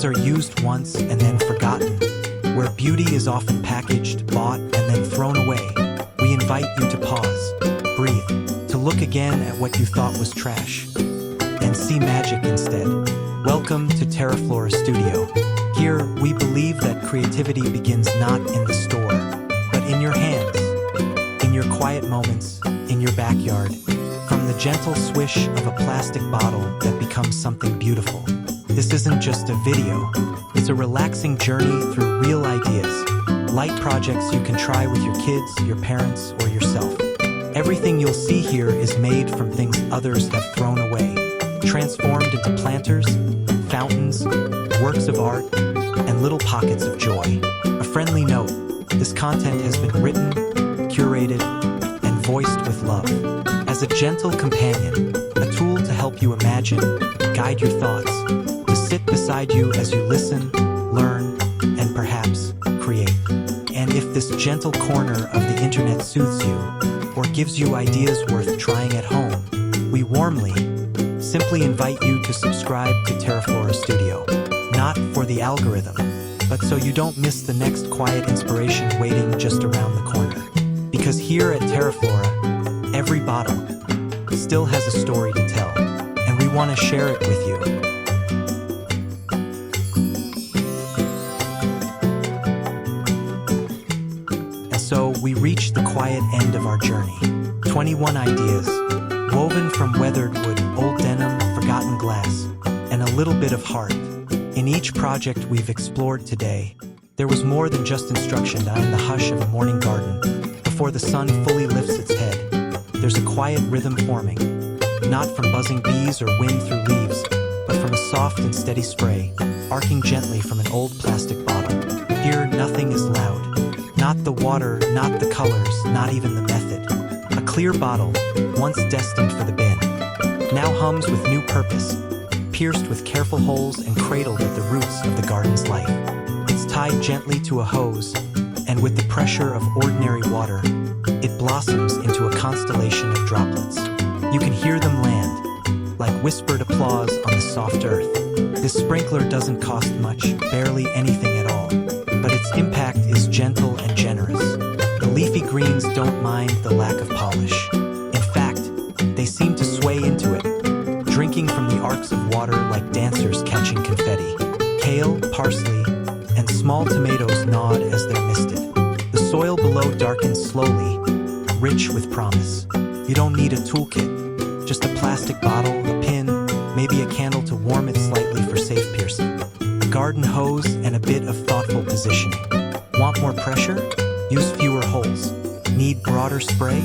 things are used once and then forgotten, where beauty is often packaged, bought, and then thrown away, we invite you to pause, breathe, to look again at what you thought was trash, and see magic instead. Welcome to Teraflora Studio. Here, we believe that creativity begins not in the store, but in your hands, in your quiet moments, in your backyard, from the gentle swish of a plastic bottle that becomes something beautiful. This isn't just a video, it's a relaxing journey through real ideas, light projects you can try with your kids, your parents, or yourself. Everything you'll see here is made from things others have thrown away, transformed into planters, fountains, works of art, and little pockets of joy. A friendly note, this content has been written, curated, and voiced with love. As a gentle companion, a tool to help you imagine, guide your thoughts, to sit beside you as you listen, learn, and perhaps create. And if this gentle corner of the internet soothes you, or gives you ideas worth trying at home, we warmly, simply invite you to subscribe to Teraflora Studio. Not for the algorithm, but so you don't miss the next quiet inspiration waiting just around the corner. Because here at Teraflora, every bottle still has a story to tell, and we want to share it with you. And so we reach the quiet end of our journey. 21 ideas, woven from weathered wood, old denim, forgotten glass, and a little bit of heart. In each project we've explored today, there was more than just instruction. In the hush of a morning garden, before the sun fully lifts its head, there's a quiet rhythm forming, not from buzzing bees or wind through leaves, but from a soft and steady spray, arcing gently from an old plastic bottle. Here, nothing is loud. Not the water, not the colors, not even the method. A clear bottle, once destined for the bin, now hums with new purpose, pierced with careful holes and cradled at the roots of the garden's life. It's tied gently to a hose, and with the pressure of ordinary water, it blossoms into a constellation of droplets. You can hear them land, like whispered applause on the soft earth. This sprinkler doesn't cost much, barely anything at all, but its impact is gentle and generous. The leafy greens don't mind the lack of polish. In fact, they seem to sway into it, drinking from the arcs of water like dancers catching confetti. Kale, parsley, and small tomatoes nod as they're misted. The soil below darkens slowly, rich with promise. You don't need a toolkit, just a plastic bottle, a pin, maybe a candle to warm it slightly for safe piercing, a garden hose, and a bit of thoughtful positioning. Want more pressure? Use fewer holes. Need broader spray?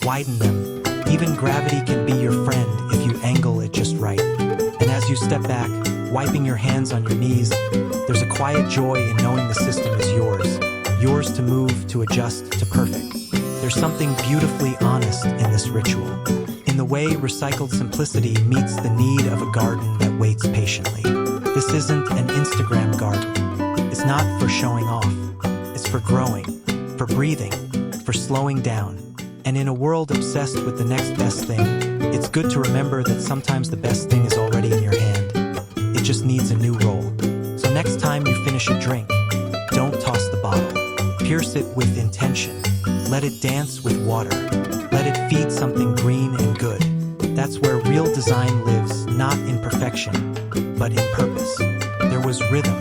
Widen them. Even gravity can be your friend if you angle it just right. And as you step back, wiping your hands on your knees, there's a quiet joy in knowing the system is yours to move, to adjust, to perfect. There's something beautifully honest in this ritual, in the way recycled simplicity meets the need of a garden that waits patiently. This isn't an Instagram garden. It's not for showing off. It's for growing, for breathing, for slowing down. And in a world obsessed with the next best thing, it's good to remember that sometimes the best thing is already in your hand. It just needs a new role. So next time you finish a drink, don't toss the bottle. Pierce it with intention. Let it dance with water. Let it feed something green and good. That's where real design lives, not in perfection, but in purpose. There was rhythm.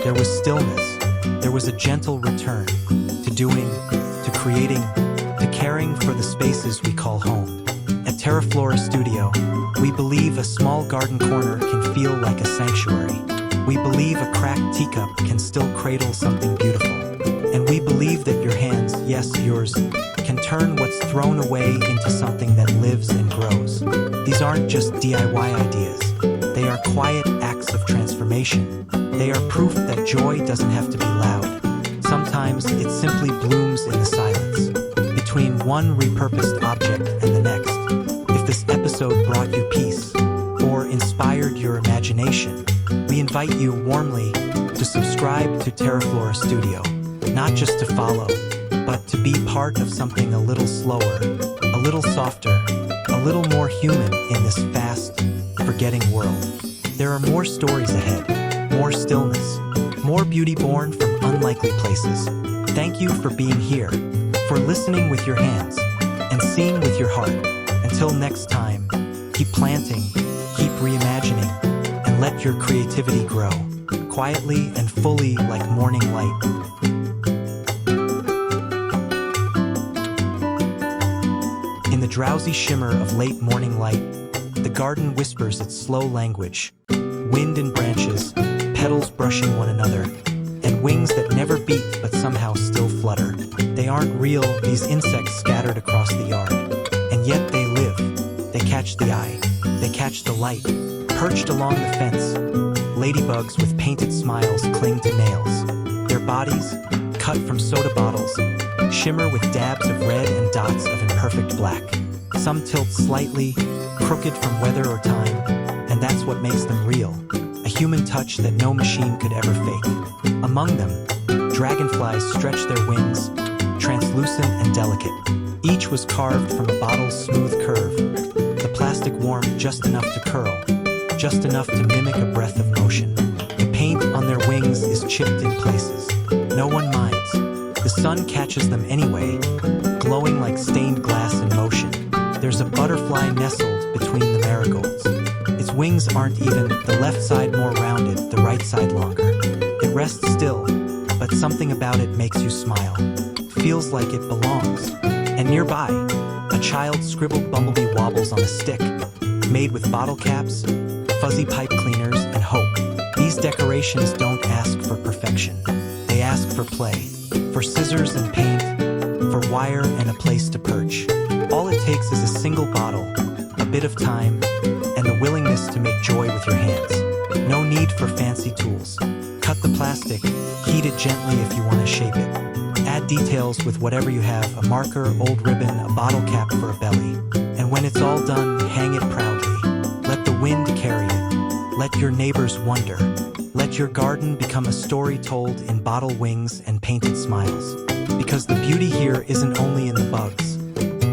There was stillness. There was a gentle return to doing, to creating, to caring for the spaces we call home. At Teraflora Studio, we believe a small garden corner can feel like a sanctuary. We believe a cracked teacup can still cradle something beautiful. And we believe that your hands, yes, yours, can turn what's thrown away into something that lives and grows. These aren't just DIY ideas. They are quiet acts of transformation. They are proof that joy doesn't have to be loud. Sometimes it simply blooms in the silence, between one repurposed object and the next. If this episode brought you peace, or inspired your imagination, we invite you warmly to subscribe to Teraflora Studio. Not just to follow, but to be part of something a little slower, a little softer, a little more human in this fast, forgetting world. There are more stories ahead, more stillness, more beauty born from unlikely places. Thank you for being here, for listening with your hands, and seeing with your heart. Until next time, keep planting, keep reimagining, and let your creativity grow, quietly and fully like morning light. In the drowsy shimmer of late morning light, the garden whispers its slow language. Wind in branches, petals brushing one another, and wings that never beat but somehow still flutter. They aren't real, these insects scattered across the yard. And yet they live. They catch the eye. They catch the light. Perched along the fence, ladybugs with painted smiles cling to nails. Their bodies, cut from soda bottles, shimmer with dabs of red and dots of imperfect black. Some tilt slightly, crooked from weather or time, and that's what makes them real. A human touch that no machine could ever fake. Among them, dragonflies stretch their wings, translucent and delicate. Each was carved from a bottle's smooth curve, the plastic warmed just enough to curl, just enough to mimic a breath of motion. The paint on their wings is chipped in places. No one minds. The sun catches them anyway, glowing like stained glass in motion. There's a butterfly nestled between the marigolds. Its wings aren't even, the left side more rounded, the right side longer. It rests still, but something about it makes you smile. Feels like it belongs. And nearby, a child's scribbled bumblebee wobbles on a stick, made with bottle caps, fuzzy pipe cleaners, and hope. These decorations don't ask for perfection. They ask for play, for scissors and paint, for wire and a place to perch. All it takes is a single bottle, a bit of time, and the willingness to make joy with your hands. No need for fancy tools. Cut the plastic, heat it gently if you want to shape it. Add details with whatever you have, a marker, old ribbon, a bottle cap for a belly. And when it's all done, hang it proudly. Let the wind carry it. Let your neighbors wonder. Let your garden become a story told in bottle wings and painted smiles. Because the beauty here isn't only in the bugs.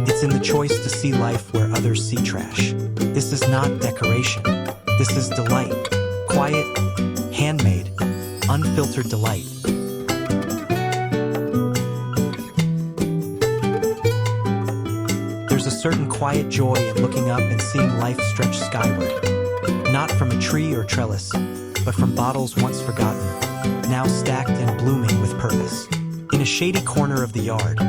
It's in the choice to see life where others see trash. This is not decoration. This is delight. Quiet, handmade, unfiltered delight. There's a certain quiet joy in looking up and seeing life stretch skyward. Not from a tree or trellis, but from bottles once forgotten, now stacked and blooming with purpose. In a shady corner of the yard,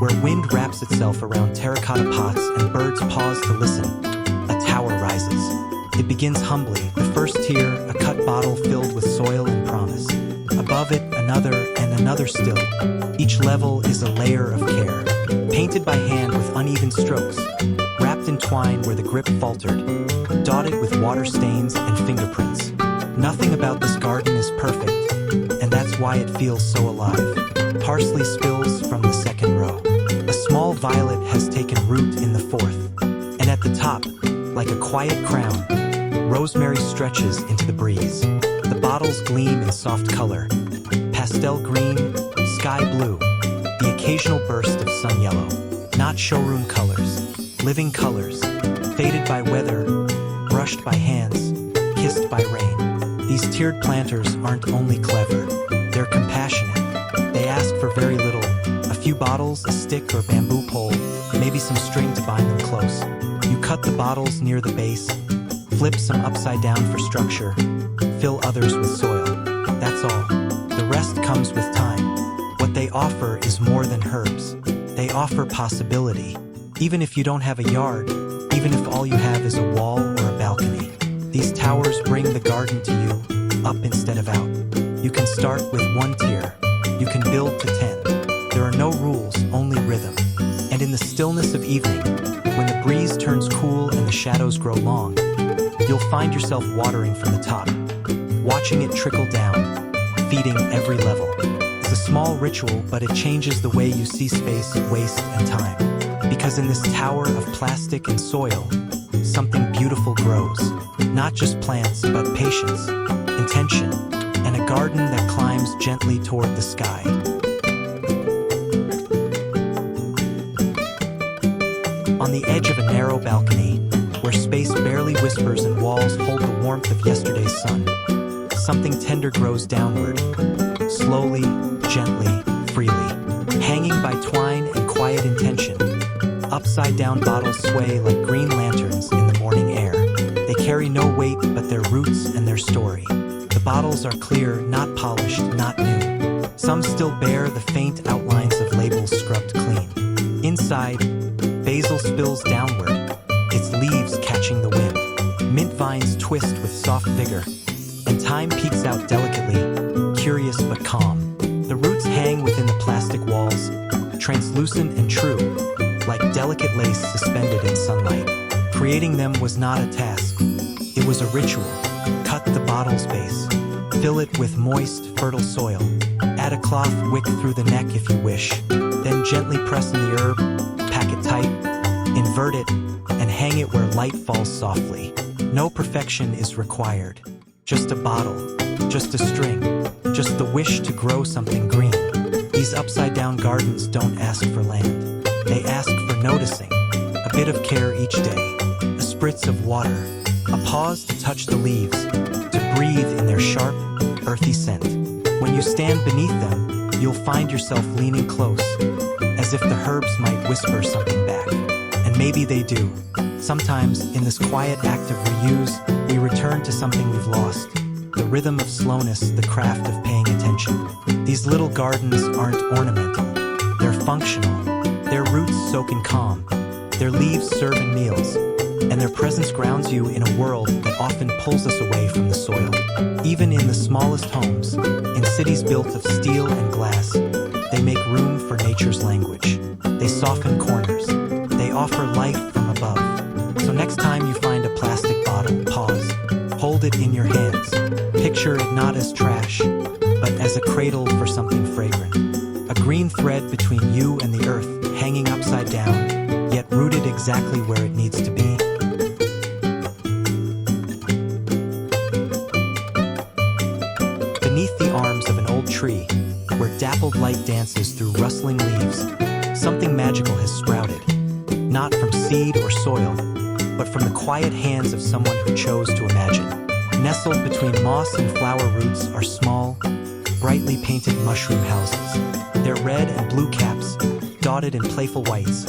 where wind wraps itself around terracotta pots and birds pause to listen, a tower rises. It begins humbly, the first tier, a cut bottle filled with soil and promise. Above it, another and another still. Each level is a layer of care, painted by hand with uneven strokes, wrapped in twine where the grip faltered, dotted with water stains and fingerprints. Nothing about this garden is perfect, and that's why it feels so alive. Parsley spills from the second row. A small violet has taken root in the fourth. And at the top, like a quiet crown, rosemary stretches into the breeze. The bottles gleam in soft color. Pastel green, sky blue, the occasional burst of sun yellow. Not showroom colors, living colors, faded by weather, brushed by hands, kissed by rain. These tiered planters aren't only clever, they're compassionate. They ask for very little, a few bottles, a stick or bamboo pole, maybe some string to bind them close. You cut the bottles near the base, flip some upside down for structure, fill others with soil. That's all. The rest comes with time. What they offer is more than herbs. They offer possibility. Even if you don't have a yard, even if all you have is a wall or a balcony, these towers bring the garden to you, up instead of out. You can start with one tier. You can build to 10. There are no rules, only rhythm. And in the stillness of evening, when the breeze turns cool and the shadows grow long, you'll find yourself watering from the top, watching it trickle down, feeding every level. It's a small ritual, but it changes the way you see space, waste, and time. Because in this tower of plastic and soil, something beautiful grows. Not just plants, but patience, intention, and a garden that climbs gently toward the sky. On the edge of a narrow balcony, where space barely whispers and walls hold the warmth of yesterday's sun, something tender grows downward, slowly, gently, freely, hanging by twine and quiet intention. Upside-down bottles sway like green lanterns in the morning air. They carry no weight but their roots and their story. The bottles are clear, not polished, not new. Some still bear the faint outlines of labels scrubbed clean. Inside, basil spills downward, its leaves catching the wind. Mint vines twist with soft vigor, and thyme peeks out delicately, curious but calm. The roots hang within the plastic walls, translucent and true, like delicate lace suspended in sunlight. Creating them was not a task. It was a ritual. Cut the bottle's base. Fill it with moist, fertile soil. Add a cloth wick through the neck if you wish. Then gently press in the herb, pack it tight, invert it, and hang it where light falls softly. No perfection is required. Just a bottle, just a string, just the wish to grow something green. These upside-down gardens don't ask for land. They ask for noticing, a bit of care each day, a spritz of water, a pause to touch the leaves, to breathe in their sharp, earthy scent. When you stand beneath them, you'll find yourself leaning close, as if the herbs might whisper something back. And maybe they do. Sometimes, in this quiet act of reuse, we return to something we've lost. The rhythm of slowness, the craft of paying attention. These little gardens aren't ornamental. They're functional. Their roots soak in calm. Their leaves serve in meals. And their presence grounds you in a world that often pulls us away from the soil. Even in the smallest homes, in cities built of steel and glass, they make room for nature's language. They soften corners. They offer life from above. So next time you find a plastic bottle, pause. Hold it in your hands. Picture it not as trash, but as a cradle for something fragrant. A green thread between you and the earth, hanging upside down, yet rooted exactly where it needs to be. Beneath the arms of an old tree, where dappled light dances through rustling leaves, something magical has sprouted. Not from seed or soil, but from the quiet hands of someone who chose to imagine. Nestled between moss and flower roots are small, brightly painted mushroom houses. Their red and blue caps, dotted in playful whites,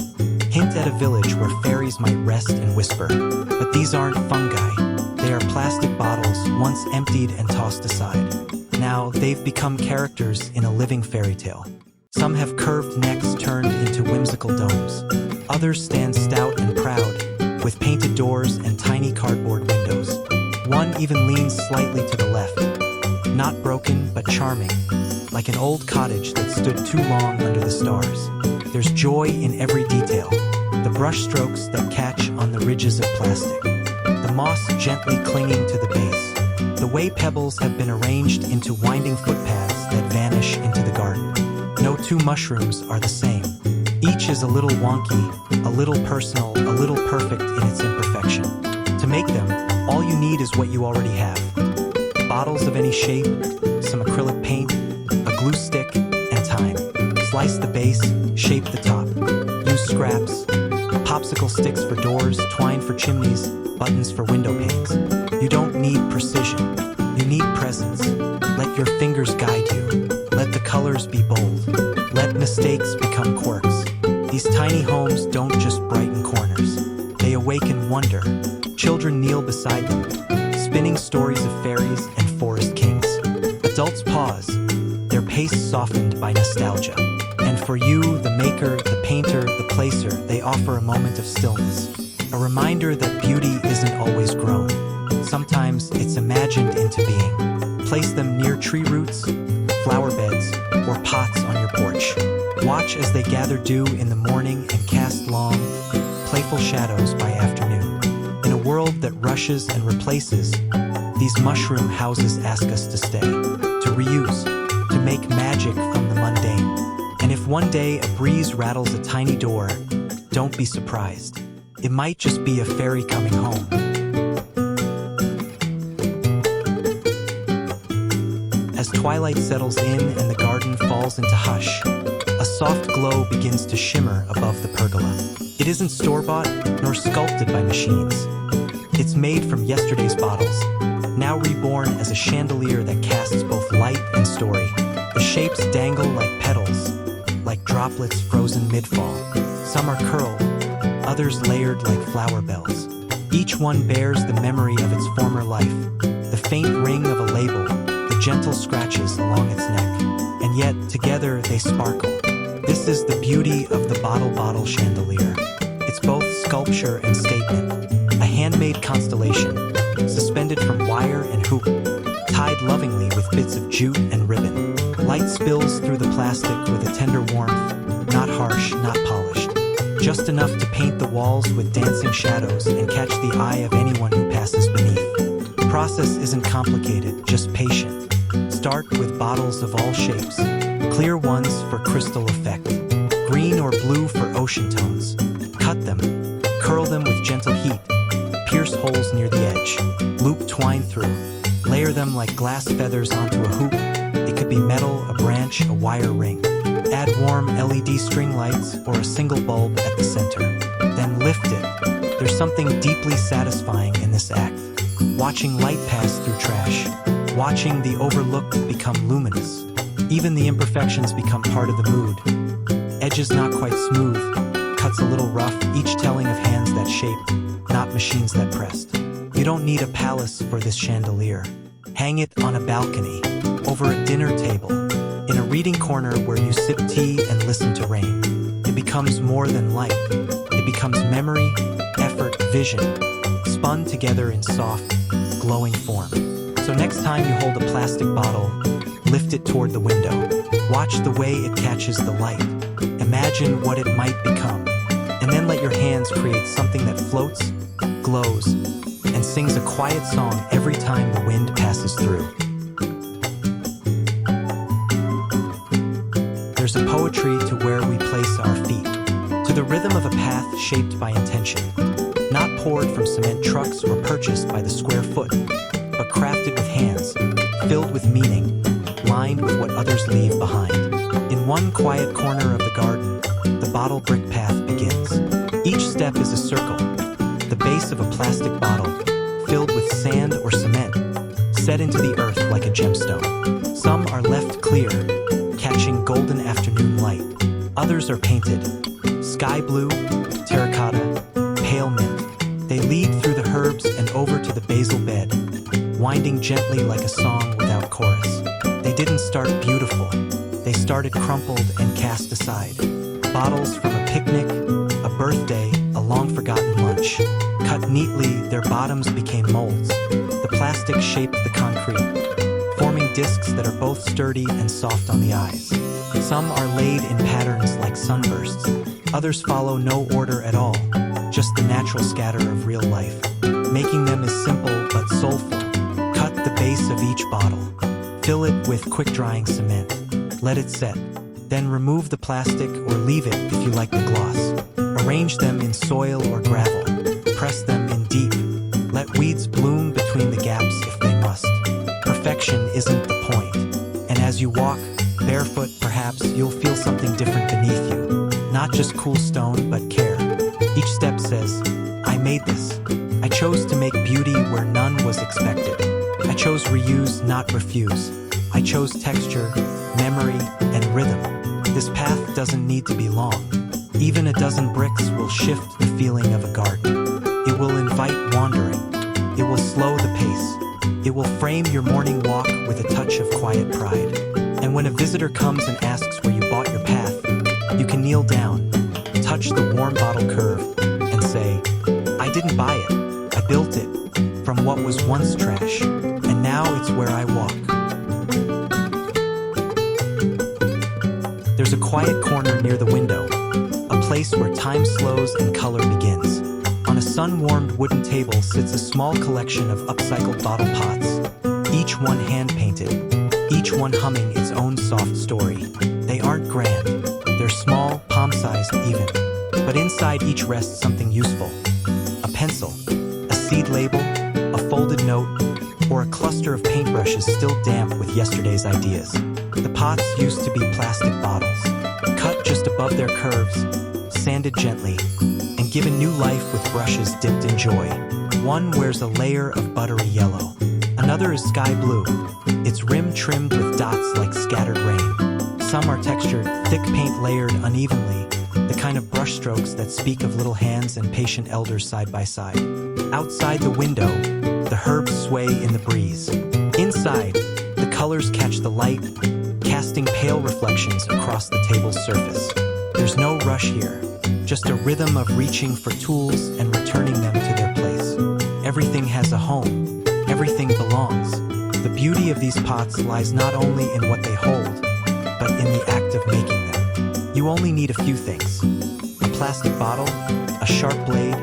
hint at a village where fairies might rest and whisper. But these aren't fungi. They are plastic bottles once emptied and tossed aside. Now they've become characters in a living fairy tale. Some have curved necks turned into whimsical domes. Others stand stout and proud, with painted doors and tiny cardboard windows. One even leans slightly to the left, not broken but charming, like an old cottage that stood too long under the stars. There's joy in every detail, the brush strokes that catch on the ridges of plastic, the moss gently clinging to the base, the way pebbles have been arranged into winding footpaths that vanish into the garden. No two mushrooms are the same. Each is a little wonky, a little personal, a little perfect in its imperfection. To make them, all you need is what you already have. Bottles of any shape, some acrylic paint, a glue stick, and time. Slice the base, shape the top. Use scraps, popsicle sticks for doors, twine for chimneys, buttons for window panes. You don't need precision. You need presence. Let your fingers guide you. Let the colors be bold. Let mistakes become quirks. These tiny homes don't just brighten corners. They awaken wonder. Children kneel beside them, spinning stories of fairies and forest kings. Adults pause, their pace softened by nostalgia. And for you, the maker, the painter, the placer, they offer a moment of stillness. A reminder that beauty isn't always grown. Sometimes it's imagined into being. Place them near tree roots, flower beds, or pots on your porch. Watch as they gather dew in the morning and cast long, playful shadows by afternoon. In a world that rushes and replaces, these mushroom houses ask us to stay, to reuse, to make magic from the mundane. And if one day a breeze rattles a tiny door, don't be surprised. It might just be a fairy coming home. As twilight settles in and the garden falls into hush, a soft glow begins to shimmer above the pergola. It isn't store-bought nor sculpted by machines. It's made from yesterday's bottles, now reborn as a chandelier that casts both light and story. The shapes dangle like petals, like droplets frozen mid-fall. Some are curled, others layered like flower bells. Each one bears the memory of its former life, the faint ring of a label, the gentle scratches along its neck. And yet, together they sparkle. This is the beauty of the bottle chandelier. It's both sculpture and statement, a handmade constellation, suspended from wire and hoop, tied lovingly with bits of jute and ribbon. Light spills through the plastic with a tender warmth, not harsh, not polished, just enough to paint the walls with dancing shadows and catch the eye of anyone who passes beneath. The process isn't complicated, just patient. Start with bottles of all shapes, clear ones for crystal effect, green or blue for ocean tones. Cut them, curl them with gentle heat, pierce holes near the edge, loop twine through, layer them like glass feathers onto a hoop. It could be metal, a branch, a wire ring. Add warm LED string lights or a single bulb at the center. Then lift it. There's something deeply satisfying in this act. Watching light pass through trash. Watching the overlooked become luminous. Even the imperfections become part of the mood. Edges not quite smooth, cuts a little rough, each telling of hands that shaped, not machines that pressed. You don't need a palace for this chandelier. Hang it on a balcony, over a dinner table, in a reading corner where you sip tea and listen to rain. It becomes more than light. It becomes memory, effort, vision, spun together in soft, glowing form. So next time you hold a plastic bottle, lift it toward the window. Watch the way it catches the light. Imagine what it might become. And then let your hands create something that floats, glows, and sings a quiet song every time the wind passes through. There's a poetry to where we place our feet, to the rhythm of a path shaped by intention, not poured from cement trucks or purchased by the square foot, but crafted with hands, filled with meaning, lined with what others leave behind. In one quiet corner of the garden, the bottle brick path begins. Each step is a circle, the base of a plastic bottle, filled with sand or cement, set into the earth like a gemstone. Some are left clear, catching golden afternoon light. Others are painted, sky blue, terracotta, pale mint. They lead through the herbs and over to the basil bed, winding gently like a song without chorus. They didn't start beautiful. They started crumpled and cast aside. Bottles from a picnic, a birthday, a long-forgotten lunch. Cut neatly, their bottoms became molds. The plastic shaped the concrete, forming discs that are both sturdy and soft on the eyes. Some are laid in patterns like sunbursts. Others follow no order at all, just the natural scatter of real life. Making them is simple but soulful. Cut the base of each bottle. Fill it with quick-drying cement. Let it set. Then remove the plastic or leave it if you like the gloss. Arrange them in soil or gravel. Press them in deep. Let weeds bloom between the gaps if they must. Perfection isn't the point. And as you walk, barefoot perhaps, you'll feel something different beneath you. Not just cool stone, but care. Each step says, I made this. I chose to make beauty where none was expected. I chose reuse, not refuse. I chose texture, memory, and rhythm. This path doesn't need to be long. Even a dozen bricks will shift the feeling of a garden. It will invite wandering. It will slow the pace. It will frame your morning walk with a touch of quiet pride. And when a visitor comes and asks where you bought your path, you can kneel down, touch the warm bottle curve, and say, I didn't buy it. I built it from what was once trash, and now it's where I walk. There's a quiet corner near the window, a place where time slows and color begins. On a sun-warmed wooden table sits a small collection of upcycled bottle pots, each one hand-painted, each one humming its own soft story. They aren't grand, they're small, palm-sized even, but inside each rests something useful. A pencil, a seed label, a folded note, or a cluster of paintbrushes still damp with yesterday's ideas. The pots used to be plastic bottles, cut just above their curves, sanded gently, and given new life with brushes dipped in joy. One wears a layer of buttery yellow, Another is sky blue, its rim trimmed with dots like scattered rain. Some are textured, thick paint layered unevenly, the kind of brushstrokes that speak of little hands and patient elders side by side. Outside the window, the herbs sway in the breeze. Inside, the colors catch the light, casting pale reflections across the table's surface. There's no rush here, just a rhythm of reaching for tools and returning them to their place. Everything has a home, everything belongs. The beauty of these pots lies not only in what they hold, but in the act of making them. You only need a few things: a plastic bottle, a sharp blade,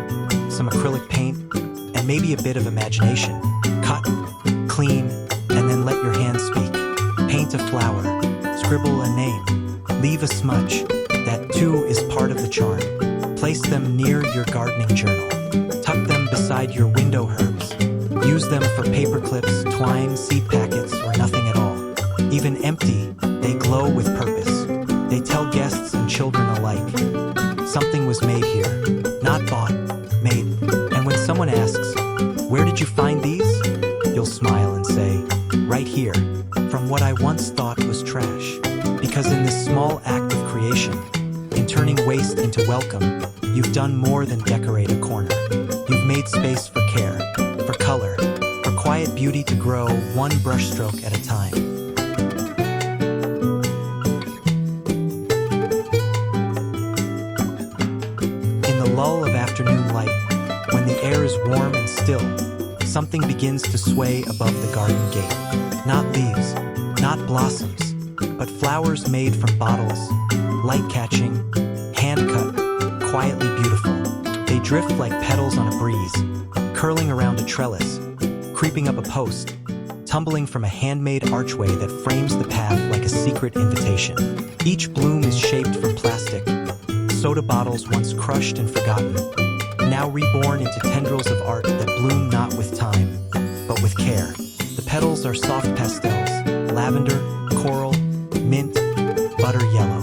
some acrylic paint, and maybe a bit of imagination. Cut, clean, and then let your hands speak. Paint a flower, scribble a name, leave a smudge. That too is part of the charm. Place them near your gardening journal. Tuck them beside your window herbs. Use them for paper clips, twine, seed packets, or nothing at all. Even empty, they glow with purpose. They tell guests and children alike, something was made here, not bought, made. And when someone asks, "Where did you find these?" you'll smile and say, "Right here, from what I once thought was trash." Because in this small act of creation, in turning waste into welcome, you've done more than decorate a corner. You've made space for care, for color, for quiet beauty to grow one brushstroke at a time. In the lull of afternoon light, when the air is warm and still, something begins to sway above the garden gate. Not leaves, not blossoms, but flowers made from bottles, light-catching, hand-cut, quietly beautiful. They drift like petals on a breeze, curling around a trellis, creeping up a post, tumbling from a handmade archway that frames the path like a secret invitation. Each bloom is shaped from plastic, soda bottles once crushed and forgotten, now reborn into tendrils of art that bloom not with time, but with care. The petals are soft pastels, lavender, coral, mint, butter yellow.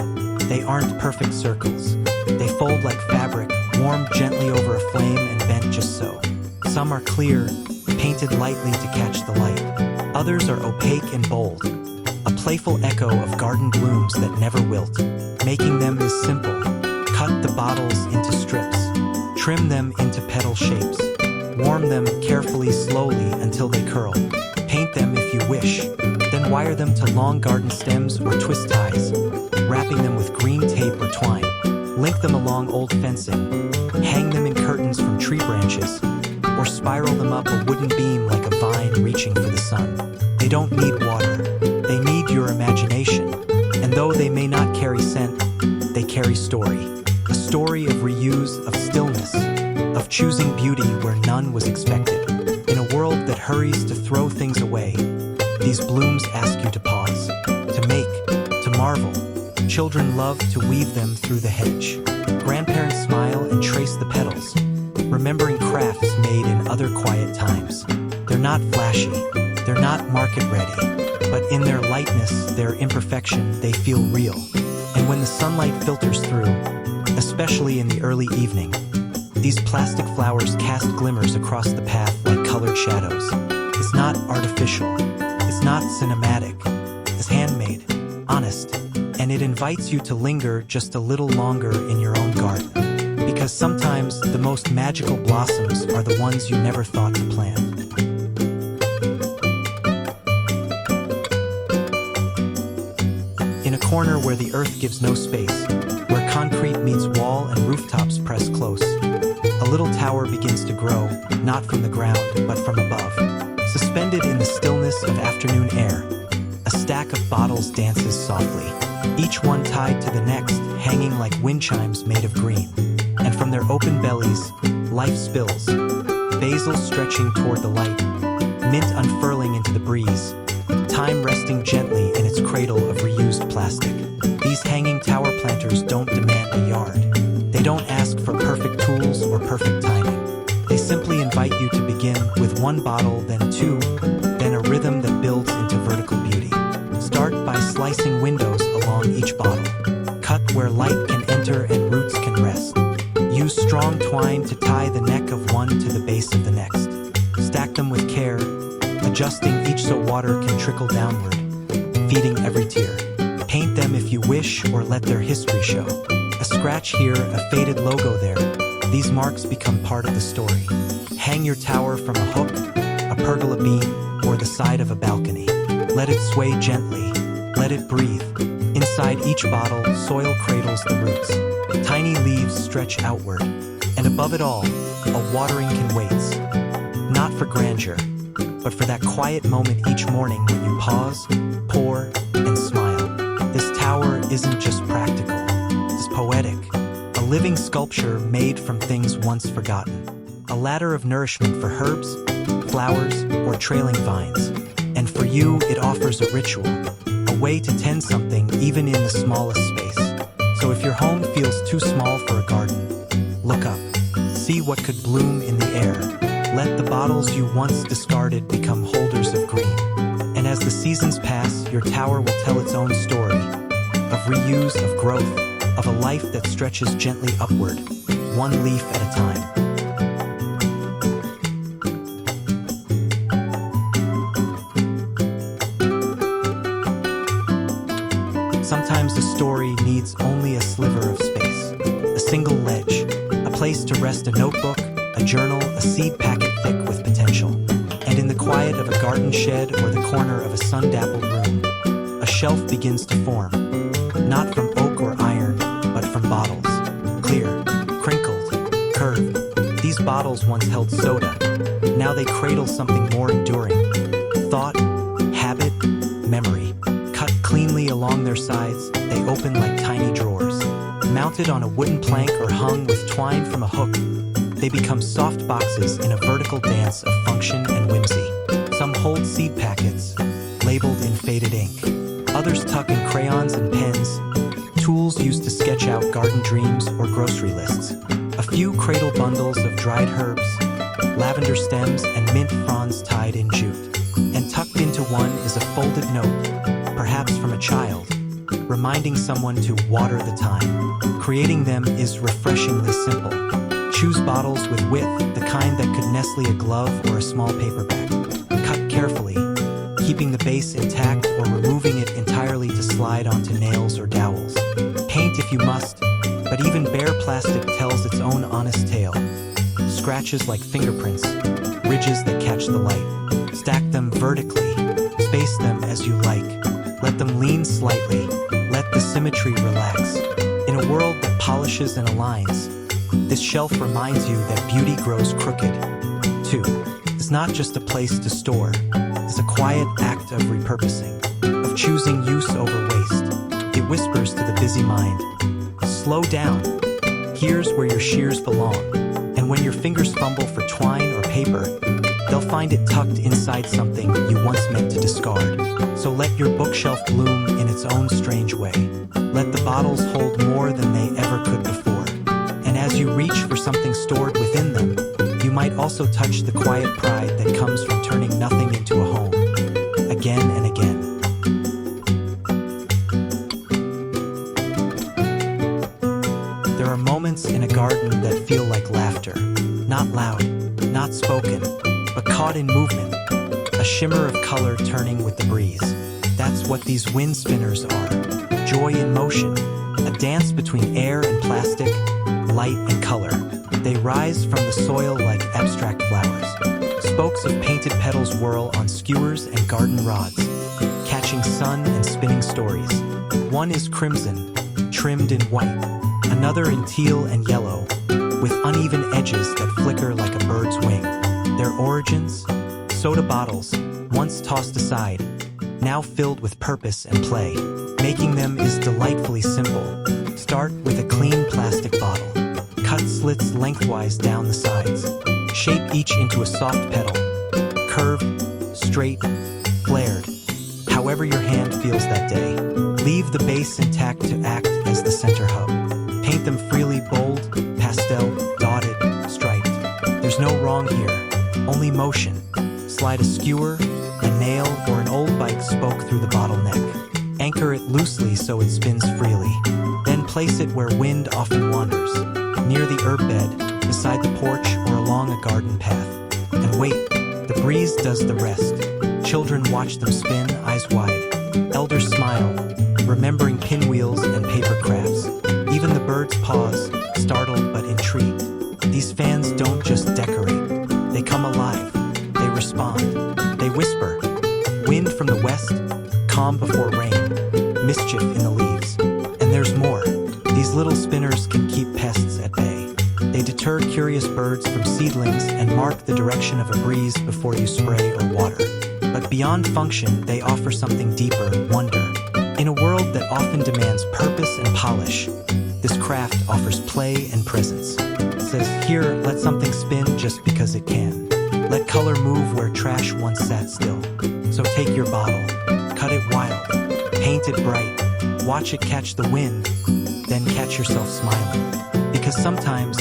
They aren't perfect circles. They fold like fabric, warmed gently over a flame and bent just so. Some are clear, painted lightly to catch the light. Others are opaque and bold, a playful echo of garden blooms that never wilt. Making them is simple. Cut the bottles into strips. Trim them into petal shapes. Warm them carefully, slowly, until they curl. Paint them if you wish. Then wire them to long garden stems or twist ties, wrapping them with green tape or twine. Link them along old fencing. Hang them in curtains from tree branches, or spiral them up a wooden beam like a vine reaching for the sun. They don't need water. They need your imagination. And though they may not carry scent, they carry story. A story of reuse, of stillness, of choosing beauty where none was expected. In a world that hurries to throw things away, these blooms ask you to pause, to make, to marvel. Children love to weave them through the hedge. Grandparents smile and trace the petals, remembering crafts made in other quiet times. They're not flashy, they're not market-ready, but in their lightness, their imperfection, they feel real. And when the sunlight filters through, especially in the early evening, these plastic flowers cast glimmers across the path like colored shadows. It's not artificial, it's not cinematic, it's handmade, honest, and it invites you to linger just a little longer in your own garden. Because sometimes the most magical blossoms are the ones you never thought to plant. In a corner where the earth gives no space, where concrete meets wall and rooftops press close, a little tower begins to grow, not from the ground, but from above. Suspended in the stillness of afternoon air, a stack of bottles dances softly, each one tied to the next, hanging like wind chimes made of green. And from their open bellies, life spills, basil stretching toward the light, mint unfurling into the breeze, time resting gently in its cradle of reused plastic. These hanging tower planters don't demand a yard. They don't ask for perfect tools or perfect timing. They simply invite you to begin with one bottle, then two, then a rhythm that builds into vertical beauty. Start by slicing windows along each bottle. Cut where light can enter and roots can rest. Use strong twine to tie the neck of one to the base of the next. Stack them with care, adjusting so water can trickle downward, feeding every tear. Paint them if you wish, or let their history show. A scratch here, a faded logo there. These marks become part of the story. Hang your tower from a hook, a pergola beam, or the side of a balcony. Let it sway gently, let it breathe. Inside each bottle, soil cradles the roots. Tiny leaves stretch outward, and above it all, a watering can wait. Not for grandeur, but for that quiet moment each morning when you pause, pour, and smile. This tower isn't just practical, it's poetic. A living sculpture made from things once forgotten. A ladder of nourishment for herbs, flowers, or trailing vines. And for you, it offers a ritual, a way to tend something even in the smallest space. So if your home feels too small for a garden, look up. See what could bloom in the air. Let the bottles you once discarded become holders of green. And as the seasons pass, your tower will tell its own story of reuse, of growth, of a life that stretches gently upward, one leaf at a time. Sometimes a story needs only a sliver of space, a single ledge, a place to rest a notebook, a journal, a seed packet thick with potential. And in the quiet of a garden shed or the corner of a sun-dappled room, a shelf begins to form, not from oak or iron, but from bottles. Clear, crinkled, curved. These bottles once held soda. Now they cradle something more enduring. Thought, habit, memory. Cut cleanly along their sides, they open like tiny drawers. Mounted on a wooden plank or hung with twine from a hook, they become soft boxes in a vertical dance of function and whimsy. Some hold seed packets, labeled in faded ink. Others tuck in crayons and pens, tools used to sketch out garden dreams or grocery lists. A few cradle bundles of dried herbs, lavender stems, and mint fronds tied in jute. And tucked into one is a folded note, perhaps from a child, reminding someone to water the time. Creating them is refreshingly simple. Choose bottles with width, the kind that could nestle a glove or a small paperback. Cut carefully, keeping the base intact or removing it entirely to slide onto nails or dowels. Paint if you must, but even bare plastic tells its own honest tale. Scratches like fingerprints, ridges that catch the light. Stack them vertically, space them as you like. Let them lean slightly, let the symmetry relax. In a world that polishes and aligns, this shelf reminds you that beauty grows crooked. 2. It's not just a place to store, it's a quiet act of repurposing, of choosing use over waste. It whispers to the busy mind, slow down, here's where your shears belong. And when your fingers fumble for twine or paper, they'll find it tucked inside something you once meant to discard. So let your bookshelf bloom in its own strange way. Let the bottles hold more than they ever could before. And as you reach for something stored within them, you might also touch the quiet pride that comes from turning nothing into a home, again and again. There are moments in a garden that feel like laughter, not loud, not spoken, but caught in movement, a shimmer of color turning with the breeze. That's what these wind spinners are, joy in motion, a dance between air and plastic, light and color. They rise from the soil like abstract flowers. Spokes of painted petals whirl on skewers and garden rods, catching sun and spinning stories. One is crimson, trimmed in white, another in teal and yellow, with uneven edges that flicker like a bird's wing. Their origins? Soda bottles, once tossed aside, now filled with purpose and play. Making them is delightfully simple. Start with a clean plastic bottle. Cut slits lengthwise down the sides. Shape each into a soft petal. Curved, straight, flared. However your hand feels that day. Leave the base intact to act as the center hub. Paint them freely bold, pastel, dotted, striped. There's no wrong here, only motion. Slide a skewer, a nail, or an old bike spoke through the bottleneck. Anchor it loosely so it spins freely. Then place it where wind often wanders, near the herb bed, beside the porch, or along a garden path. And wait, the breeze does the rest. Children watch them spin, eyes wide. Elders smile, remembering pinwheels and paper crafts. Even the birds pause, startled but intrigued. These fans don't just decorate. They come alive. They respond. They whisper. Wind from the west, calm before rain, mischief in the leaves. And there's more. These little spinners can keep pests at bay. They deter curious birds from seedlings and mark the direction of a breeze before you spray or water. But beyond function, they offer something deeper, wonder. In a world that often demands purpose and polish, this craft offers play and presence. It says, here, let something spin just because it can. Let color move where trash once sat still. So take your bottle, cut it wild, paint it bright, watch it catch the wind, then catch yourself smiling. Because sometimes,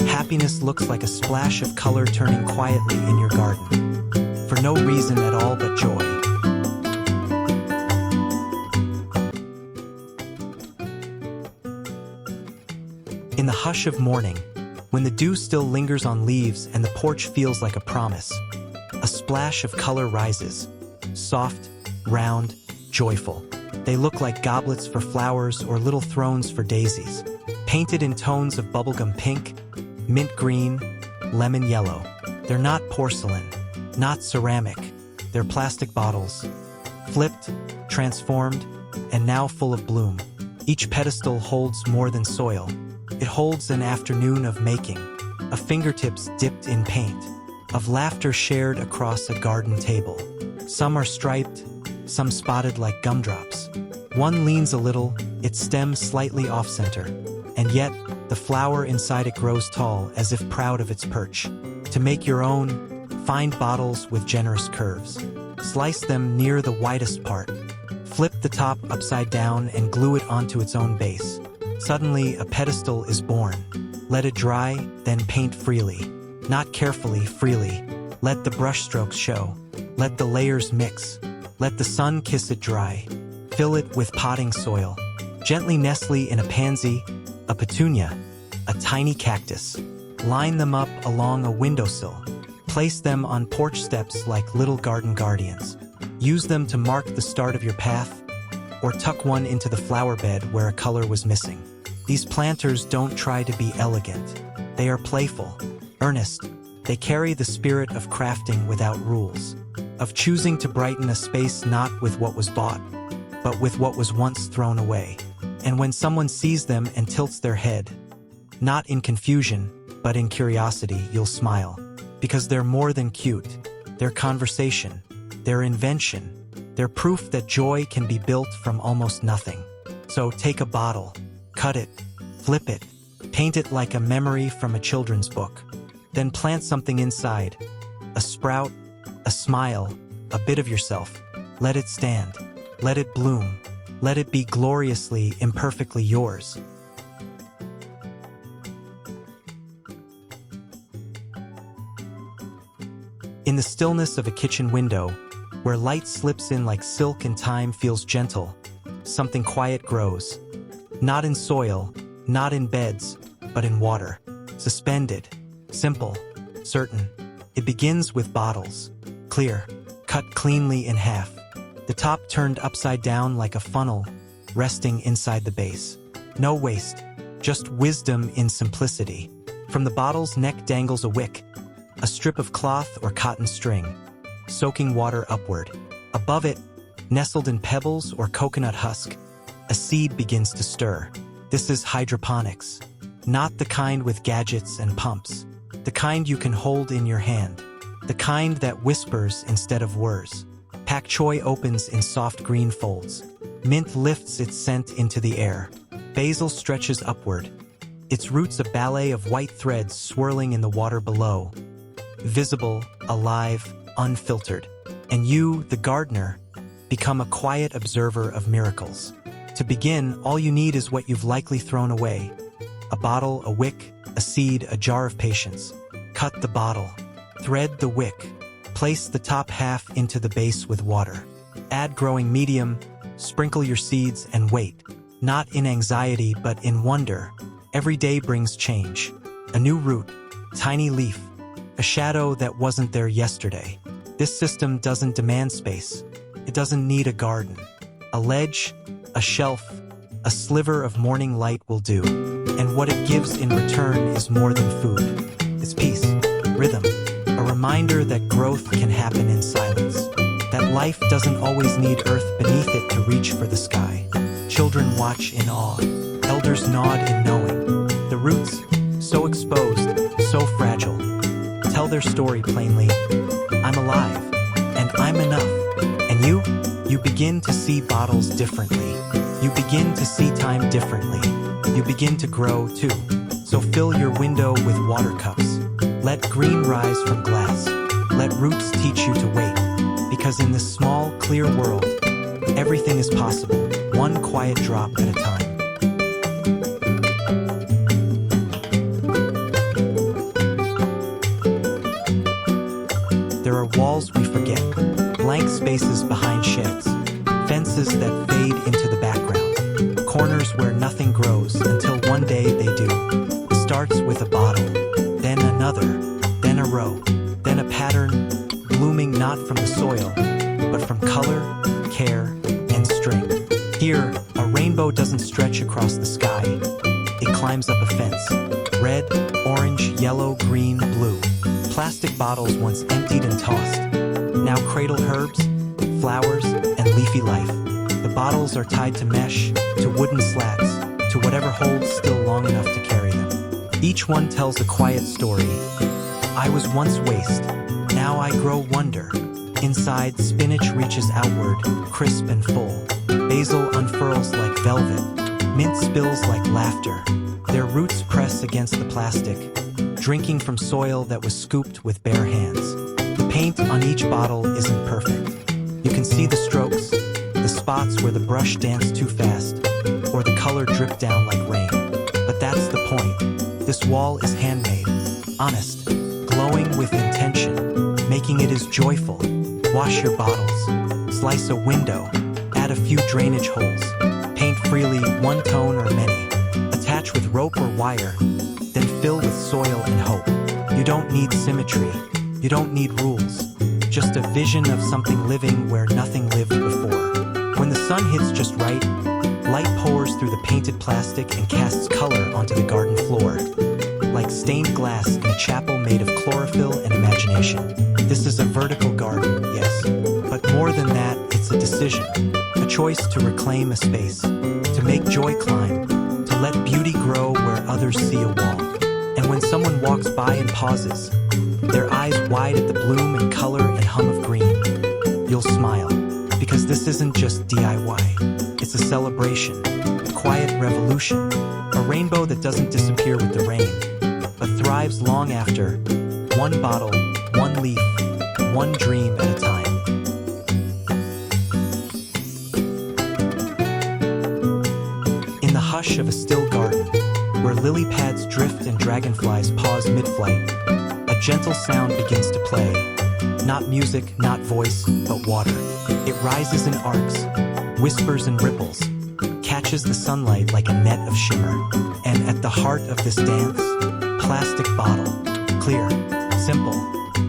happiness looks like a splash of color turning quietly in your garden, for no reason at all but joy. In the hush of morning, when the dew still lingers on leaves and the porch feels like a promise, a splash of color rises, soft, round, joyful. They look like goblets for flowers or little thrones for daisies, painted in tones of bubblegum pink, mint green, lemon yellow. They're not porcelain, not ceramic. They're plastic bottles, flipped, transformed, and now full of bloom. Each pedestal holds more than soil. It holds an afternoon of making, of fingertips dipped in paint, of laughter shared across a garden table. Some are striped, some spotted like gumdrops. One leans a little, its stem slightly off-center, and yet the flower inside it grows tall as if proud of its perch. To make your own, find bottles with generous curves. Slice them near the widest part. Flip the top upside down and glue it onto its own base. Suddenly, a pedestal is born. Let it dry, then paint freely. Not carefully, freely. Let the brushstrokes show. Let the layers mix. Let the sun kiss it dry. Fill it with potting soil. Gently nestle in a pansy, a petunia, a tiny cactus. Line them up along a windowsill. Place them on porch steps like little garden guardians. Use them to mark the start of your path, or tuck one into the flower bed where a color was missing. These planters don't try to be elegant. They are playful, earnest. They carry the spirit of crafting without rules, of choosing to brighten a space not with what was bought, but with what was once thrown away. And when someone sees them and tilts their head, not in confusion, but in curiosity, you'll smile. Because they're more than cute. They're conversation. They're invention. They're proof that joy can be built from almost nothing. So take a bottle, cut it, flip it, paint it like a memory from a children's book. Then plant something inside. A sprout, a smile, a bit of yourself. Let it stand. Let it bloom. Let it be gloriously, imperfectly yours. In the stillness of a kitchen window, where light slips in like silk and time feels gentle, something quiet grows. Not in soil, not in beds, but in water. Suspended, simple, certain. It begins with bottles. Clear, cut cleanly in half. The top turned upside down like a funnel, resting inside the base. No waste, just wisdom in simplicity. From the bottle's neck dangles a wick, a strip of cloth or cotton string, soaking water upward. Above it, nestled in pebbles or coconut husk, a seed begins to stir. This is hydroponics, not the kind with gadgets and pumps, the kind you can hold in your hand, the kind that whispers instead of whirs. Pak choi opens in soft green folds. Mint lifts its scent into the air. Basil stretches upward, its roots a ballet of white threads swirling in the water below. Visible, alive, unfiltered. And you, the gardener, become a quiet observer of miracles. To begin, all you need is what you've likely thrown away. A bottle, a wick, a seed, a jar of patience. Cut the bottle. Thread the wick. Place the top half into the base with water. Add growing medium, sprinkle your seeds and wait. Not in anxiety, but in wonder. Every day brings change. A new root, tiny leaf, a shadow that wasn't there yesterday. This system doesn't demand space. It doesn't need a garden. A ledge, a shelf, a sliver of morning light will do. And what it gives in return is more than food. It's peace, rhythm, a reminder that growth can happen in silence. That life doesn't always need earth beneath it to reach for the sky. Children watch in awe. Elders nod in knowing. The roots, so exposed, so fragile, tell their story plainly. I'm alive, and I'm enough. And you begin to see bottles differently. You begin to see time differently. You begin to grow too. So fill your window with water cups. Let green rise from glass. Let roots teach you to wait. Because in this small, clear world, everything is possible, one quiet drop at a time. There are walls we forget, blank spaces behind sheds, fences that fade into the background, corners where nothing grows until one day they do. It starts with a bottle, then another, then a row, then a pattern, blooming not from the soil, but from color, care, and string. Here, a rainbow doesn't stretch across the sky. It climbs up a fence. Red, orange, yellow, green, blue. Plastic bottles once emptied and tossed. Now cradle herbs, flowers, and leafy life. The bottles are tied to mesh, to wooden slats, to whatever holds still long enough to carry them. Each one tells a quiet story. I was once waste. Now I grow wonder. Inside, spinach reaches outward, crisp and full. Basil unfurls like velvet. Mint spills like laughter. Their roots press against the plastic, drinking from soil that was scooped with bare hands. The paint on each bottle isn't perfect. You can see the strokes, the spots where the brush danced too fast, or the color dripped down like rain. But that's the point. This wall is handmade, honest, glowing with intention, making it as joyful. Wash your bottles, slice a window, add a few drainage holes, paint freely one tone or many, attach with rope or wire, then fill with soil and hope. You don't need symmetry, you don't need rules, just a vision of something living where nothing lived before. When the sun hits just right, light pours through the painted plastic and casts color onto the garden floor, like stained glass in a chapel made of chlorophyll and imagination. This is a vertical garden, yes, but more than that, it's a decision, a choice to reclaim a space, to make joy climb, to let beauty grow where others see a wall. And when someone walks by and pauses, their eyes wide at the bloom and color and hum of green, you'll smile, because this isn't just DIY, it's a celebration, a quiet revolution, a rainbow that doesn't disappear with the rain, but thrives long after, one bottle, one leaf, one dream at a time. In the hush of a still garden, where lily pads drift and dragonflies pause mid-flight, a gentle sound begins to play. Not music, not voice, but water. It rises in arcs, whispers and ripples, catches the sunlight like a net of shimmer. And at the heart of this dance, plastic bottle, clear, simple,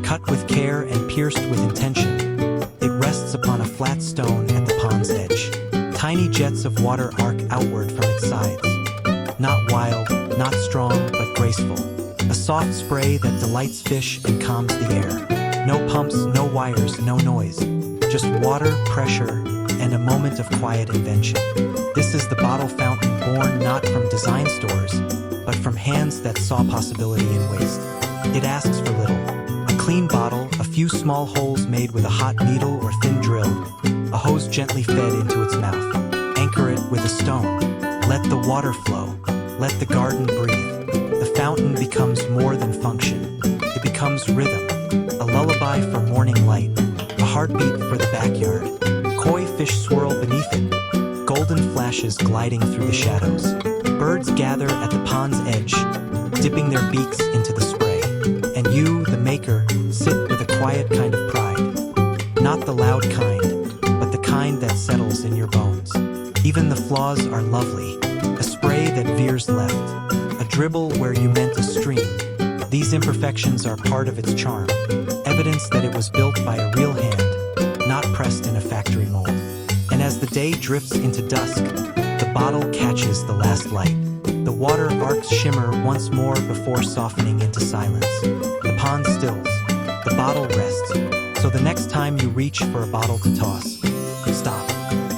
cut with care and pierced with intention. It rests upon a flat stone at the pond's edge. Tiny jets of water arc outward from its sides. Not wild, not strong, but graceful. A soft spray that delights fish and calms the air. No pumps, no wires, no noise. Just water, pressure, and a moment of quiet invention. This is the bottle fountain born not from design stores, but from hands that saw possibility in waste. It asks for little. A clean bottle, a few small holes made with a hot needle or thin drill, a hose gently fed into its mouth. Anchor it with a stone. Let the water flow. Let the garden breathe. The fountain becomes more than function. It becomes rhythm, a lullaby for morning light, a heartbeat for the backyard. Koi fish swirl beneath it, golden flashes gliding through the shadows. Birds gather at the pond's edge, dipping their beaks into the spray. And you, the maker, sit with a quiet kind of pride. Not the loud kind, but the kind that settles in your bones. Even the flaws are lovely. A spray that veers left, a dribble where you meant a stream. These imperfections are part of its charm. evidence that it was built by a real hand, not pressed in a factory mold. And as the day drifts into dusk, the bottle catches the last light. The water arcs shimmer once more before softening into silence. The pond stills. The bottle rests. So the next time you reach for a bottle to toss, stop.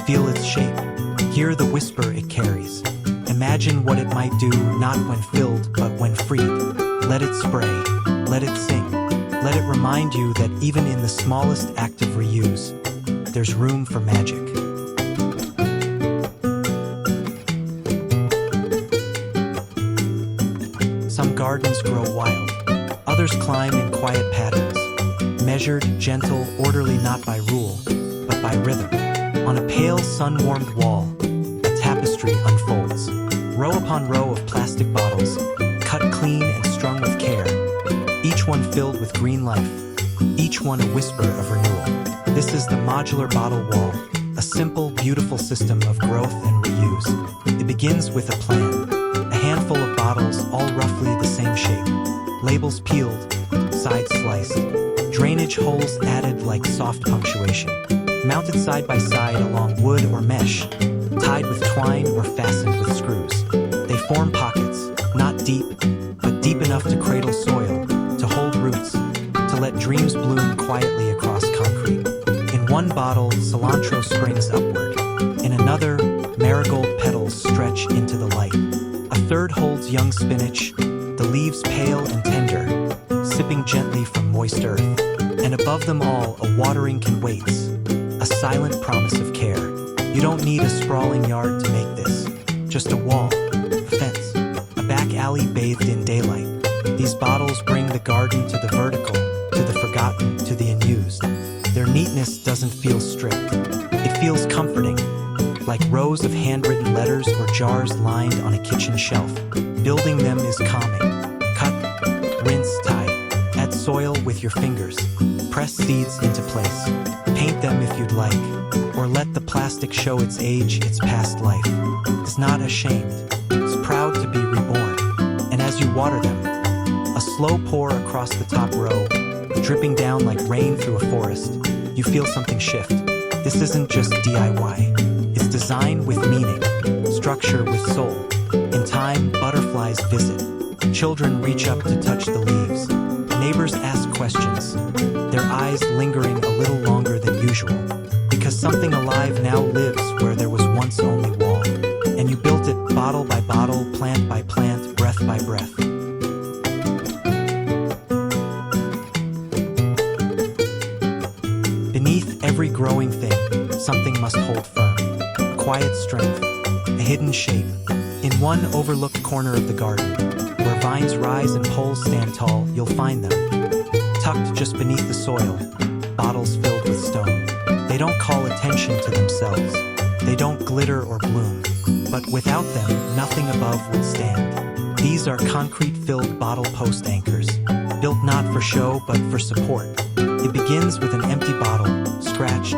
Feel its shape. Hear the whisper it carries. Imagine what it might do, not when filled, but when freed. Let it spray. Let it sing. Let it remind you that even in the smallest act of reuse, there's room for magic. Some gardens grow wild. Others climb in quiet patterns. Measured, gentle, orderly not by rule, but by rhythm. On a pale, sun-warmed wall, a tapestry unfolds. Row upon row of plastic bottles, cut clean and strung with care. Each one filled with green life, each one a whisper of renewal. This is the modular bottle wall, a simple, beautiful system of growth and reuse. It begins with a plan, a handful of bottles all roughly the same shape. Labels peeled, sides sliced, drainage holes added like soft punctuation. Mounted side by side along wood or mesh, tied with twine or fastened with screws. They form pockets, not deep, but deep enough to cradle soil, to hold roots, to let dreams bloom quietly across concrete. In one bottle, cilantro springs upward. In another, marigold petals stretch into the light. A third holds young spinach, the leaves pale and tender, sipping gently from moist earth. And above them all, a watering can waits, a silent promise of care. You don't need a sprawling yard to make this, just a wall, a fence, a back alley bathed in daylight. These bottles bring the garden to the vertical, to the forgotten, to the unused. Their neatness doesn't feel strict. It feels comforting, like rows of handwritten letters or jars lined on a kitchen shelf. Building them is calming. Cut, rinse, tie. Add soil with your fingers. Press seeds into place. Paint them if you'd like, or let the plastic show its age, its past life. It's not ashamed. It's proud to be reborn. And as you water them, a slow pour across the top row, dripping down like rain through a forest, you feel something shift. This isn't just DIY. It's design with meaning, structure with soul. In time, butterflies visit. Children reach up to touch the leaves. Neighbors ask questions, their eyes lingering a little longer than usual, because something alive now lives where there was once only wall. And you built it bottle by bottle, plant by plant, breath by breath. Beneath every growing thing, something must hold firm. A quiet strength, a hidden shape. In one overlooked corner of the garden, where vines rise and poles stand tall, you'll find them. Tucked just beneath the soil, bottles filled with stone. They don't call attention to themselves. They don't glitter or bloom. But without them, nothing above would stand. These are concrete-filled bottle post anchors, built not for show but for support. It begins with an empty bottle, scratched,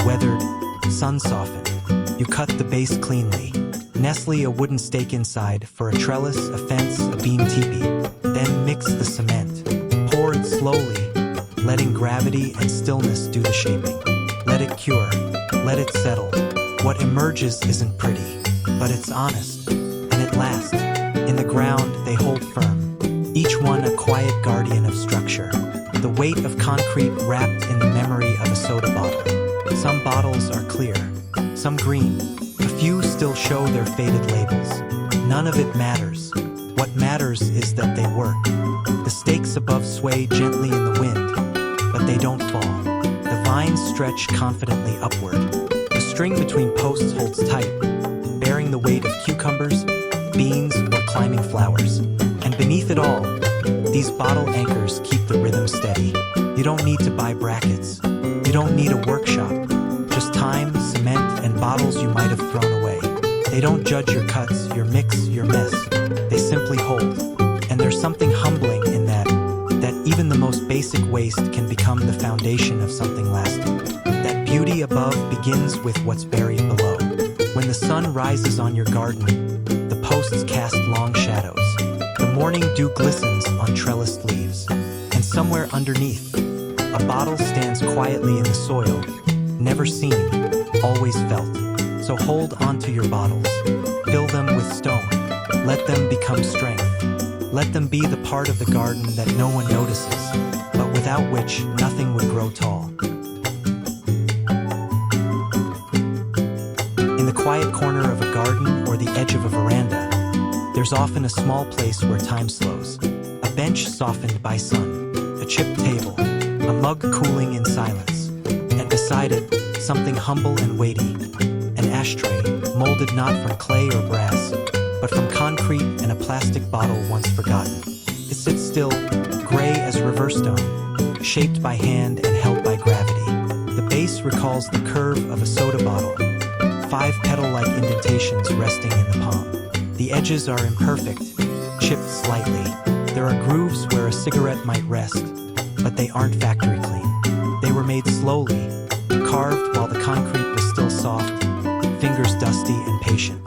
weathered, sun-softened. You cut the base cleanly. Nestle a wooden stake inside for a trellis, a fence, a beam teepee. Then mix the cement. Pour it slowly, letting gravity and stillness do the shaping. Let it cure. Let it settle. What emerges isn't pretty, but it's honest, and it lasts. In the ground, they hold firm. Each one a quiet guardian of structure. The weight of concrete wrapped in the memory of a soda bottle. Some bottles are clear, some green. Few still show their faded labels. None of it matters. What matters is that they work. The stakes above sway gently in the wind, but they don't fall. The vines stretch confidently upward. The string between posts holds tight, bearing the weight of cucumbers, beans, or climbing flowers. And beneath it all, these bottle anchors keep the rhythm steady. You don't need to buy brackets. You don't need a workshop. Just time, cement, and bottles you might have thrown away. They don't judge your cuts, your mix, your mess. They simply hold. And there's something humbling in that even the most basic waste can become the foundation of something lasting. That beauty above begins with what's buried below. When the sun rises on your garden, the posts cast long shadows. The morning dew glistens on trellised leaves. And somewhere underneath, A bottle stands quietly in the soil, never seen, always felt. So hold onto your bottles, fill them with stone, let them become strength. Let them be the part of the garden that no one notices, but without which nothing would grow tall. In the quiet corner of a garden or the edge of a veranda, there's often a small place where time slows. A bench softened by sun, a chipped table, a mug cooling in silence, and beside it, something humble and weighty, an ashtray molded not from clay or brass, but from concrete and a plastic bottle once forgotten. It sits still, gray as river stone, shaped by hand and held by gravity. The base recalls the curve of a soda bottle, 5 petal-like indentations resting in the palm. The edges are imperfect, chipped slightly. There are grooves where a cigarette might rest, but they aren't factory clean. They were made slowly, carved while the concrete was still soft, fingers dusty and patient.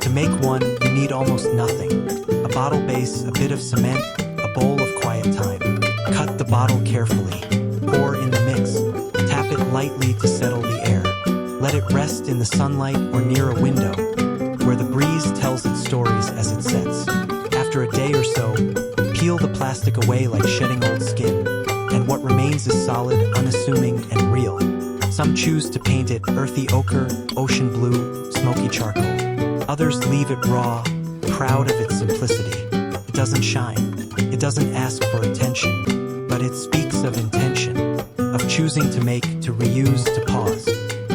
To make one, you need almost nothing. A bottle base, a bit of cement, a bowl of quiet time. Cut the bottle carefully. Pour in the mix. Tap it lightly to settle the air. Let it rest in the sunlight or near a window, where the breeze tells its stories as it sets. After a day or so, peel the plastic away like shedding old skin, and what remains is solid, unassuming, and real. Some choose to paint it earthy ochre, ocean blue, smoky charcoal. Others leave it raw, proud of its simplicity. It doesn't shine. It doesn't ask for attention, but it speaks of intention, of choosing to make, to reuse, to pause.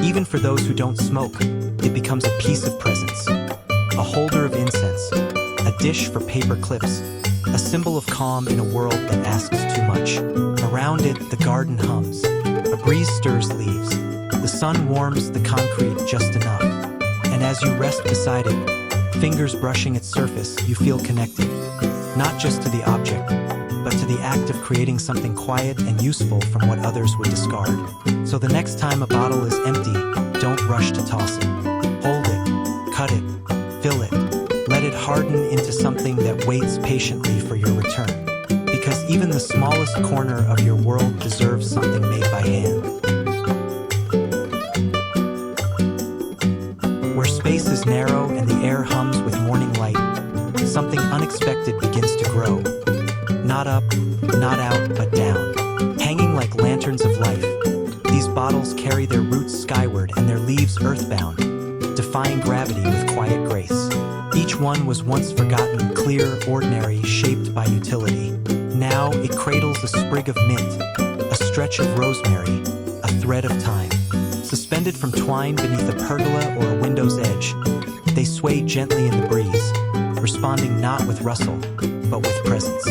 Even for those who don't smoke, it becomes a piece of presence. A holder of incense, a dish for paper clips, a symbol of calm in a world that asks too much. Around it, the garden hums. A breeze stirs leaves. The sun warms the concrete just enough. And as you rest beside it, fingers brushing its surface, you feel connected. Not just to the object, but to the act of creating something quiet and useful from what others would discard. So the next time a bottle is empty, don't rush to toss it. Hold it, cut it, fill it. Let it harden into something that waits patiently for your return. Because even the smallest corner of your world deserves something made by hand. Where space is narrow and the air hums with morning light, something unexpected begins to grow. Not up, not out, but down. Hanging like lanterns of life, these bottles carry their roots skyward and their leaves earthbound, defying gravity with quiet grace. Each one was once forgotten, clear, ordinary, shaped by utility. Now it cradles a sprig of mint, a stretch of rosemary, a thread of time. Suspended from twine beneath a pergola or a window's edge, they sway gently in the breeze, responding not with rustle, but with presence.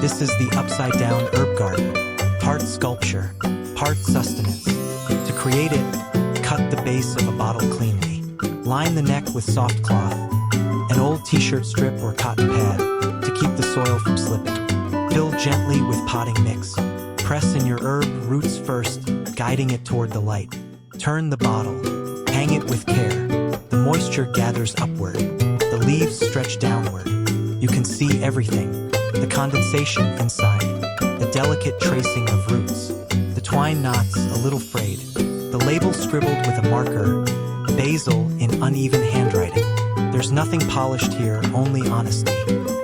This is the upside-down herb garden, part sculpture, part sustenance. To create it, cut the base of a bottle cleanly. Line the neck with soft cloth, an old t-shirt strip or cotton pad to keep the soil from slipping. Fill gently with potting mix. Press in your herb roots first, guiding it toward the light. Turn the bottle. Hang it with care. The moisture gathers upward. The leaves stretch downward. You can see everything. The condensation inside. The delicate tracing of roots. The twine knots a little frayed. The label scribbled with a marker. Basil in uneven handwriting. There's nothing polished here, only honesty.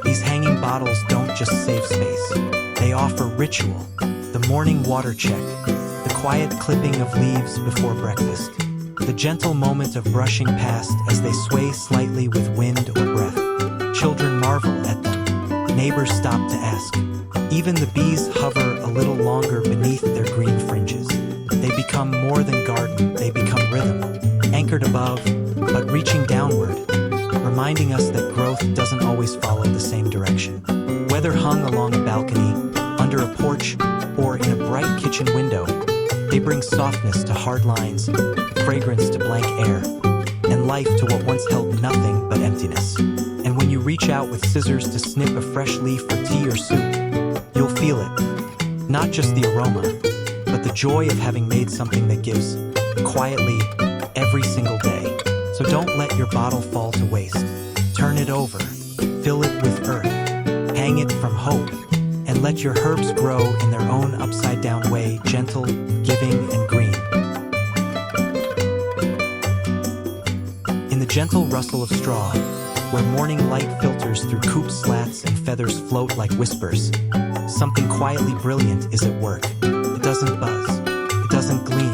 These hanging bottles don't just save space. They offer ritual. The morning water check. The quiet clipping of leaves before breakfast. The gentle moment of brushing past as they sway slightly with wind or breath. Children marvel at them. Neighbors stop to ask. Even the bees hover a little longer beneath their green fringes. They become more than garden, they become rhythm. Anchored above, but reaching downward, reminding us that growth doesn't always follow the same direction. Whether hung along a balcony, under a porch, or in a bright kitchen window, they bring softness to hard lines, fragrance to blank air, and life to what once held nothing but emptiness. And when you reach out with scissors to snip a fresh leaf for tea or soup, you'll feel it. Not just the aroma, but the joy of having made something that gives, quietly, every single day. So don't let your bottle fall to waste. Turn it over, fill it with earth, hang it from hope, and let your herbs grow in their own upside-down way, gentle, giving, and green. In the gentle rustle of straw, where morning light filters through coop slats and feathers float like whispers, something quietly brilliant is at work. It doesn't buzz, it doesn't gleam,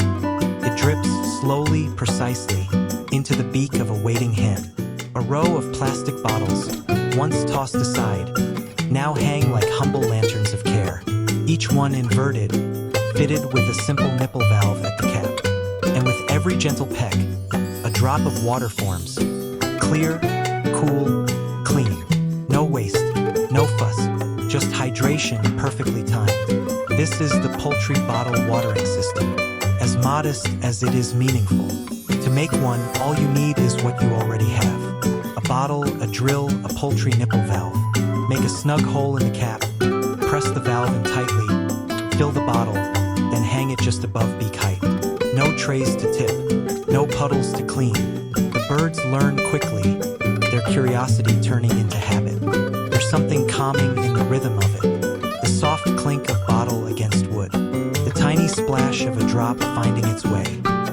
it drips slowly, precisely, into the beak of a waiting hand. A row of plastic bottles, once tossed aside, now hang like humble lanterns of care, each one inverted, fitted with a simple nipple valve at the cap. And with every gentle peck, a drop of water forms, clear, cool, clean. No waste, no fuss, just hydration perfectly timed. This is the poultry bottle watering system, as modest as it is meaningful. To make one, all you need is what you already have. A bottle, a drill, a poultry nipple valve. Make a snug hole in the cap, press the valve in tightly, fill the bottle, then hang it just above beak height. No trays to tip, no puddles to clean. The birds learn quickly, their curiosity turning into habit. There's something calming in the rhythm of it, the soft clink of bottle against wood, the tiny splash of a drop finding its way,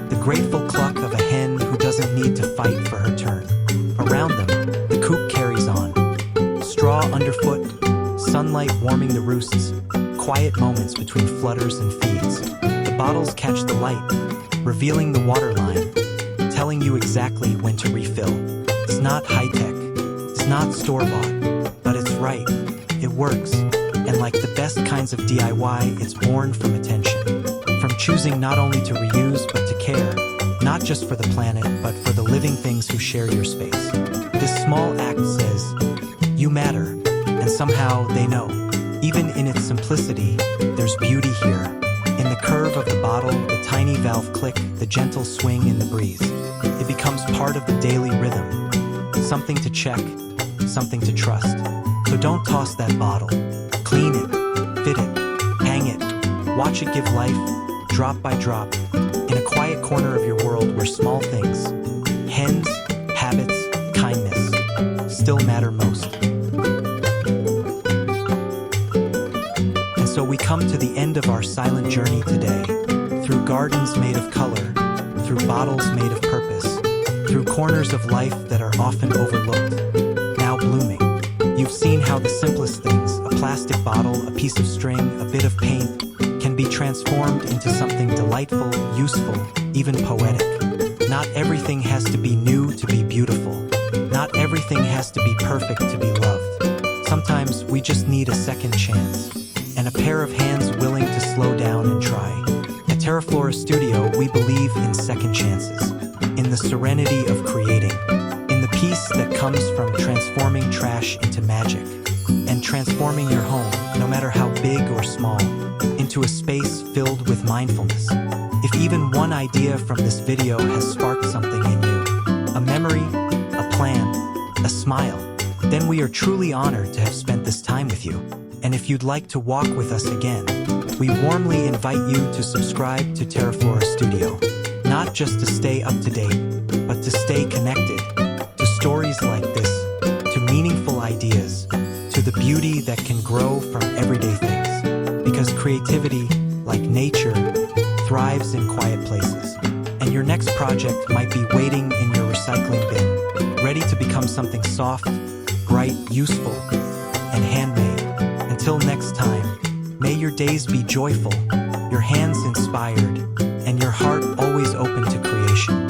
the grateful cluck of a hen who doesn't need to fight for her turn. Around them, the coop carries on. Straw underfoot, sunlight warming the roosts, quiet moments between flutters and feeds. The bottles catch the light, revealing the water line, telling you exactly when to refill. It's not high-tech, it's not store-bought, but it's right. It works, and like the best kinds of DIY, it's born from attention. From choosing not only to reuse but to care, not just for the planet, but for the living things who share your space. This small act says, you matter, and somehow they know. Even in its simplicity, there's beauty here. In the curve of the bottle, the tiny valve click, the gentle swing in the breeze. It becomes part of the daily rhythm. Something to check, something to trust. So don't toss that bottle. Clean it, fit it, hang it, watch it give life, drop by drop, in a quiet corner of your world where small things, hens, habits, kindness, still matter most. And so we come to the end of our silent journey today, through gardens made of color, through bottles made of purpose, through corners of life that are often overlooked, now blooming. You've seen how the simplest things, a plastic bottle, a piece of string, a bit of paint, can be transformed into something delightful, useful, even poetic. Not everything has to be new to be beautiful. Not everything has to be perfect to be loved. Sometimes we just need a second chance, and a pair of hands willing to slow down and try. At Teraflora Studio, we believe in second chances, in the serenity of creating, in the peace that comes from transforming trash into magic, and transforming your home, no matter how big or small, into a space filled with mindfulness. If even one idea from this video has sparked something in you, a memory, a plan, a smile, then we are truly honored to have spent this time with you. And if you'd like to walk with us again, we warmly invite you to subscribe to Teraflora Studio, not just to stay up to date, but to stay connected to stories like this, to meaningful ideas, to the beauty that can grow from everyday things. Because creativity, like nature, thrives in quiet places. And your next project might be waiting in your recycling bin, ready to become something soft, bright, useful, and handmade. Until next time, may your days be joyful, your hands inspired, and your heart always open to creation.